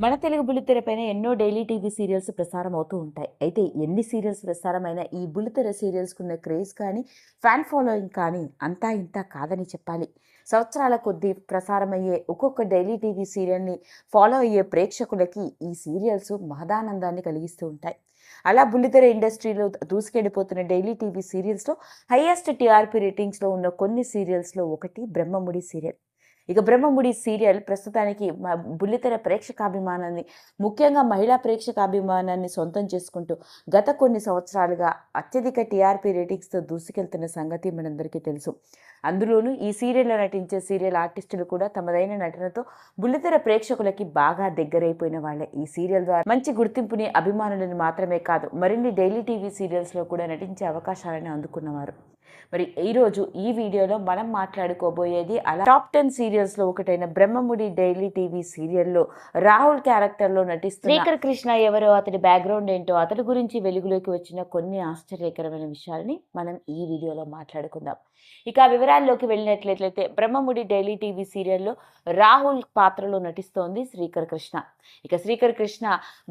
మన తెలుగు బుల్లితెరపైన ఎన్నో daily TV serials ప్రసారం అవుతూ ఉంటాయి. అయితే ఎన్ని సీరియల్స్ ప్రసారమైనా ఈ బుల్లితెర సీరియల్స్కున్న క్రేజ్ కానీ, ఫ్యాన్ ఫాలోయింగ్ కానీ అంతా ఇంత కాదని చెప్పాలి. సంవత్సరాల కొద్దీ ప్రసారమయ్యే ఒక్కొక్క డైలీ టీవీ సీరియల్ని ఫాలో అయ్యే ప్రేక్షకులకి ఈ సీరియల్స్ మహదానందాన్ని కలిగిస్తూ ఉంటాయి. అలా బుల్లితెర ఇండస్ట్రీలో దూసుకెళ్ళిపోతున్న డైలీ టీవీ సీరియల్స్లో హైయెస్ట్ టీఆర్పీ రేటింగ్స్లో ఉన్న కొన్ని సీరియల్స్లో ఒకటి బ్రహ్మముడి సీరియల్. ఇక బ్రహ్మముడి సీరియల్ ప్రస్తుతానికి బుల్లితెర ప్రేక్షకాభిమానాన్ని, ముఖ్యంగా మహిళా ప్రేక్షకాభిమానాన్ని సొంతం చేసుకుంటూ గత కొన్ని సంవత్సరాలుగా అత్యధిక టీఆర్పీ రేటింగ్స్తో దూసుకెళ్తున్న సంగతి మనందరికీ తెలుసు. అందులోనూ ఈ సీరియల్లో నటించే సీరియల్ ఆర్టిస్టులు కూడా తమదైన నటనతో బుల్లితెర ప్రేక్షకులకి బాగా దగ్గరైపోయిన వాళ్ళే. ఈ సీరియల్ ద్వారా మంచి గుర్తింపుని, అభిమానులను మాత్రమే కాదు మరిన్ని డైలీ టీవీ సీరియల్స్లో కూడా నటించే అవకాశాలను అందుకున్నవారు. మరి ఈరోజు ఈ వీడియోలో మనం మాట్లాడుకోబోయేది అలా టాప్ 10 సీరియల్స్లో ఒకటైన బ్రహ్మముడి డైలీ టీవీ సీరియల్లో రాహుల్ క్యారెక్టర్లో నటిస్తున్న శ్రీకర్ కృష్ణ ఎవరో, అతడి బ్యాక్గ్రౌండ్ ఏంటో, అతడి గురించి వెలుగులోకి వచ్చిన కొన్ని ఆశ్చర్యకరమైన విషయాల్ని మనం ఈ వీడియోలో మాట్లాడుకుందాం. ఇక వివరాల్లోకి వెళ్ళినట్లయితే బ్రహ్మముడి డైలీ టీవీ సీరియల్లో రాహుల్ పాత్రలో నటిస్తోంది శ్రీకర్ కృష్ణ. ఇక శ్రీకర్ కృష్ణ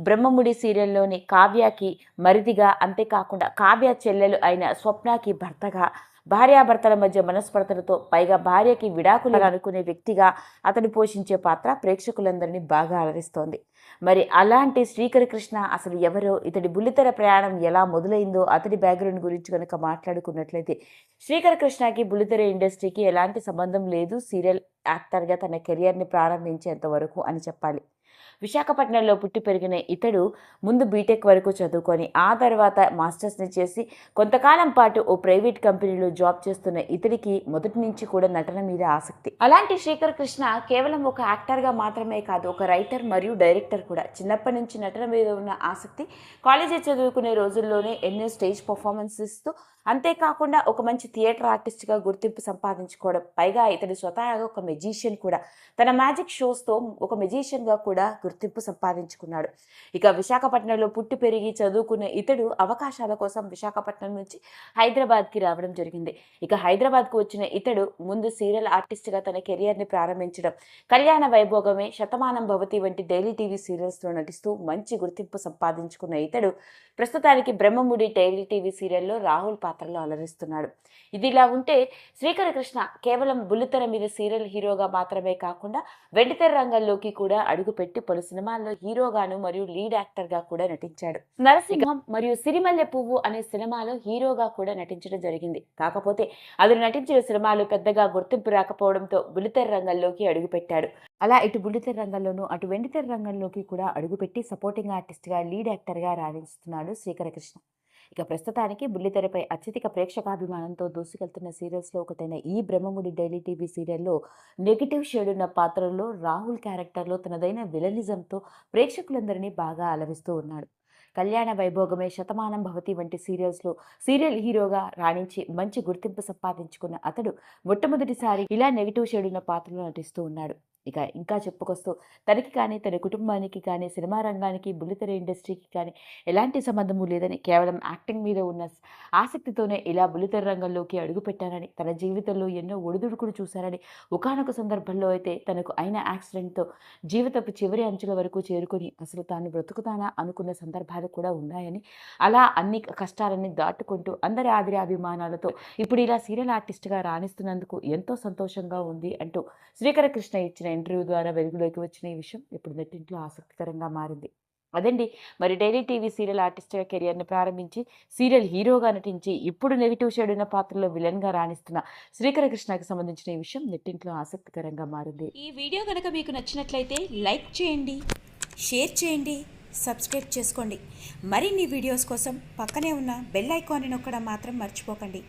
బ్రహ్మముడి సీరియల్లోని కావ్యకి మరిదిగా, అంతేకాకుండా కావ్య చెల్లెలు అయిన స్వప్నకి భర్తగా, భార్యాభర్తల మధ్య మనస్పర్ధలతో, పైగా భార్యకి విడాకులు అనుకునే వ్యక్తిగా అతడు పోషించే పాత్ర ప్రేక్షకులందరినీ బాగా అలరిస్తోంది. మరి అలాంటి శ్రీకర్ కృష్ణ అసలు ఎవరో, ఇతడి బుల్లితెర ప్రయాణం ఎలా మొదలైందో, అతడి బ్యాక్గ్రౌండ్ గురించి కనుక మాట్లాడుకున్నట్లయితే శ్రీకర్ కృష్ణకి బుల్లితెర ఇండస్ట్రీకి ఎలాంటి సంబంధం లేదు సీరియల్ యాక్టర్గా తన కెరియర్ని ప్రారంభించేంత వరకు అని చెప్పాలి. విశాఖపట్నంలో పుట్టి పెరిగిన ఇతడు ముందు బీటెక్ వరకు చదువుకొని ఆ తర్వాత మాస్టర్స్ని చేసి కొంతకాలం పాటు ఓ ప్రైవేట్ కంపెనీలో జాబ్ చేస్తున్న ఇతడికి మొదటి నుంచి కూడా నటన మీద ఆసక్తి. అలాంటి శ్రీకర్ కృష్ణ కేవలం ఒక యాక్టర్గా మాత్రమే కాదు, ఒక రైటర్ మరియు డైరెక్టర్ కూడా. చిన్నప్పటి నుంచి నటన మీద ఉన్న ఆసక్తి కాలేజీ చదువుకునే రోజుల్లోనే ఎన్నో స్టేజ్ పర్ఫార్మెన్స్ ఇస్తూ, అంతేకాకుండా ఒక మంచి థియేటర్ ఆర్టిస్ట్గా గుర్తింపు సంపాదించుకోవడం, పైగా ఇతడు స్వతహాగా ఒక మెజీషియన్ కూడా. తన మ్యాజిక్ షోస్తో ఒక మెజీషియన్గా కూడా గుర్తింపు సంపాదించుకున్నాడు. ఇక విశాఖపట్నంలో పుట్టి పెరిగి చదువుకున్న ఇతడు అవకాశాల కోసం విశాఖపట్నం నుంచి హైదరాబాద్కి రావడం జరిగింది. ఇక హైదరాబాద్కు వచ్చిన ఇతడు ముందు సీరియల్ ఆర్టిస్ట్గా తన కెరియర్ని ప్రారంభించడం, కళ్యాణ వైభోగమే, శతమానం భవతి వంటి డైలీ టీవీ సీరియల్స్లో నటిస్తూ మంచి గుర్తింపు సంపాదించుకున్న ఇతడు ప్రస్తుతానికి బ్రహ్మముడి డైలీ టీవీ సీరియల్లో రాహుల్ పాత్రలో అలరిస్తున్నాడు. ఇదిలా ఉంటే శ్రీకర్ కృష్ణ కేవలం బుల్లితెర మీద సీరియల్ హీరోగా మాత్రమే కాకుండా వెండితెర రంగంలోకి కూడా అడుగుపెట్టి పలు సినిమాల్లో హీరోగాను మరియు లీడ్ యాక్టర్గా కూడా నటించాడు. నరసింహం మరియు సిరిమల్లె పువ్వు అనే సినిమాలో హీరోగా కూడా నటించడం జరిగింది. కాకపోతే అతను నటించిన సినిమాలు పెద్దగా గుర్తింపు రాకపోవడంతో బుల్లితెర రంగంలోకి అడుగుపెట్టాడు. అలా ఇటు బుల్లితెర రంగంలోనూ అటు వెండితెర రంగంలోకి కూడా అడుగుపెట్టి సపోర్టింగ్ ఆర్టిస్ట్గా, లీడ్ యాక్టర్గా రాణిస్తున్నాడు శ్రీకర్ కృష్ణ. ఇక ప్రస్తుతానికి బుల్లితెరపై అత్యధిక ప్రేక్షకాభిమానంతో దూసుకెళ్తున్న సీరియల్స్లో ఒకటైన ఈ బ్రహ్మముడి డైలీ టీవీ సీరియల్లో నెగిటివ్ షేడ్ ఉన్న పాత్రల్లో రాహుల్ క్యారెక్టర్లో తనదైన విలనిజంతో ప్రేక్షకులందరినీ బాగా అలరిస్తూ ఉన్నాడు. కళ్యాణ వైభోగమే, శతమానం భవతి వంటి సీరియల్స్లో సీరియల్ హీరోగా రాణించి మంచి గుర్తింపు సంపాదించుకున్న అతడు మొట్టమొదటిసారి ఇలా నెగిటివ్ షేడ్ ఉన్న పాత్రలో నటిస్తూ ఉన్నాడు. ఇక ఇంకా చెప్పుకొస్తూ తనకి కానీ, తన కుటుంబానికి కానీ, సినిమా రంగానికి, బుల్లితెర ఇండస్ట్రీకి కానీ ఎలాంటి సంబంధము లేదని, కేవలం యాక్టింగ్ మీద ఉన్న ఆసక్తితోనే ఇలా బుల్లితెర రంగంలోకి అడుగుపెట్టానని, తన జీవితంలో ఎన్నో ఒడిదుడుకులు చూశారని, ఒకానొక సందర్భంలో అయితే తనకు అయిన యాక్సిడెంట్తో జీవితపు చివరి అంచుల వరకు చేరుకొని అసలు తాను బ్రతుకుతానా అనుకున్న సందర్భాలు కూడా ఉన్నాయని, అలా అన్ని కష్టాలని దాటుకుంటూ అందరి అభిమానాలతో ఇప్పుడు ఇలా సీరియల్ ఆర్టిస్ట్గా రాణిస్తున్నందుకు ఎంతో సంతోషంగా ఉంది అంటూ శ్రీకర్ కృష్ణ ఇచ్చిన ఇంటర్వ్యూ ద్వారా వెలుగులోకి వచ్చిన ఈ విషయం ఇప్పుడు నెట్టింట్లో ఆసక్తికరంగా మారింది. అదండి మరి డైలీ టీవీ సీరియల్ ఆర్టిస్ట్గా కెరియర్ని ప్రారంభించి సీరియల్ హీరోగా నటించి ఇప్పుడు నెగిటివ్ షేడ్ ఉన్న పాత్రలో విలన్గా రాణిస్తున్న శ్రీకర్ కృష్ణకి సంబంధించిన ఈ విషయం నెట్టింట్లో ఆసక్తికరంగా మారింది. ఈ వీడియో కనుక మీకు నచ్చినట్లయితే లైక్ చేయండి, షేర్ చేయండి, సబ్స్క్రైబ్ చేసుకోండి. మరిన్ని వీడియోస్ కోసం పక్కనే ఉన్న బెల్ ఐకాన్ని నొక్కడం మాత్రం మర్చిపోకండి.